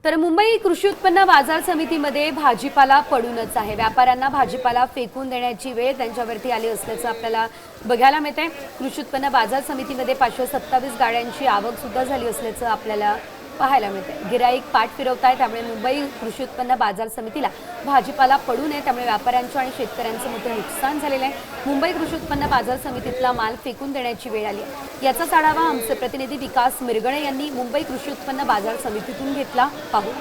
तर मुंबई कृषी उत्पन्न बाजार समितीमध्ये भाजीपाला पडूनच आहे। व्यापाऱ्यांना भाजीपाला फेकून देण्याची वेळ त्यांच्यावरती आली असल्याचं आपल्याला बघायला मिळते। कृषी उत्पन्न बाजार समितीमध्ये 527 गाड्यांची आवक सुद्धा झाली असल्याचं आपल्याला पाहायला मिळते। गिराईक पाठ फिरवताय, त्यामुळे मुंबई कृषी उत्पन्न बाजार समितीला भाजीपाला पडू नये, त्यामुळे व्यापाऱ्यांचं आणि शेतकऱ्यांचं मोठं नुकसान झालेलं आहे। मुंबई कृषी उत्पन्न बाजार समितीतला माल फेकून देण्याची वेळ आली आहे। याचाच आढावा आमचे प्रतिनिधी विकास मिरगणे यांनी मुंबई कृषी उत्पन्न बाजार समितीतून घेतला। पाहू।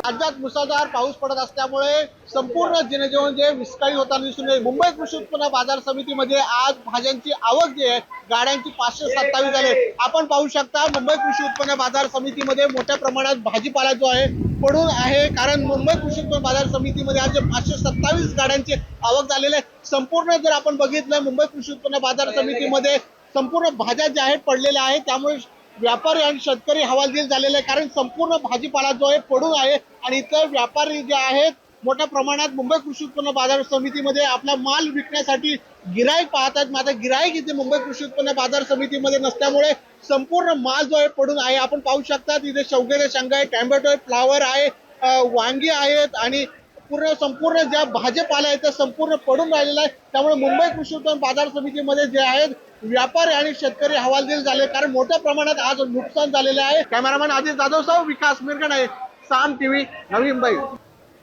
राज्यात मुसळधार पाऊस पडत असल्यामुळे संपूर्ण जनजीवन जे विस्कळीत होताना दिसून येते। मुंबई कृषी उत्पन्न बाजार समितीमध्ये आज भाज्यांची आवक जी आहे गाड्यांची 527 झाली। आपण पाहू शकता मुंबई कृषी उत्पन्न बाजार समितीमध्ये मोठ्या प्रमाणात भाजीपाला जो आहे पडून आहे, कारण मुंबई कृषी उत्पन्न बाजार समितीमध्ये आज 527 गाड्यांची आवक झालेली आहे। संपूर्ण जर आपण बघितलं मुंबई कृषी उत्पन्न बाजार समितीमध्ये संपूर्ण भाज्या ज्या आहेत पडलेल्या आहेत, त्यामुळे व्यापारी आणि शेतकरी हवालदिल झालेले आहे, कारण संपूर्ण भाजीपाला जो आहे पडून आहे आणि इतर व्यापारी जे आहेत मोठ्या प्रमाणात मुंबई कृषी उत्पन्न बाजार समितीमध्ये आपला माल विकण्यासाठी गिराईक पाहतात। मात्र गिराईक इथे मुंबई कृषी उत्पन्न बाजार समितीमध्ये नसल्यामुळे संपूर्ण माल जो आहे पडून आहे। आपण पाहू शकता इथे शेवग्याच्या शेंगा आहे, टोमॅटो आहे, फ्लावर आहे, वांगी आहेत आणि संपूर्ण ज्या भाजीपाला आहे ते संपूर्ण पडून राहिलेला आहे। त्यामुळे मुंबई कृषी उत्पन्न बाजार समितीमध्ये जे आहेत व्यापारी आणि शेतकरी हवालदिल झाले, कारण मोठ्या प्रमाणात आज नुकसान झालेले आहे। कॅमेरामॅन अजित जाधव सह विकास मिरगणे, साम टीव्ही, नवी मुंबई।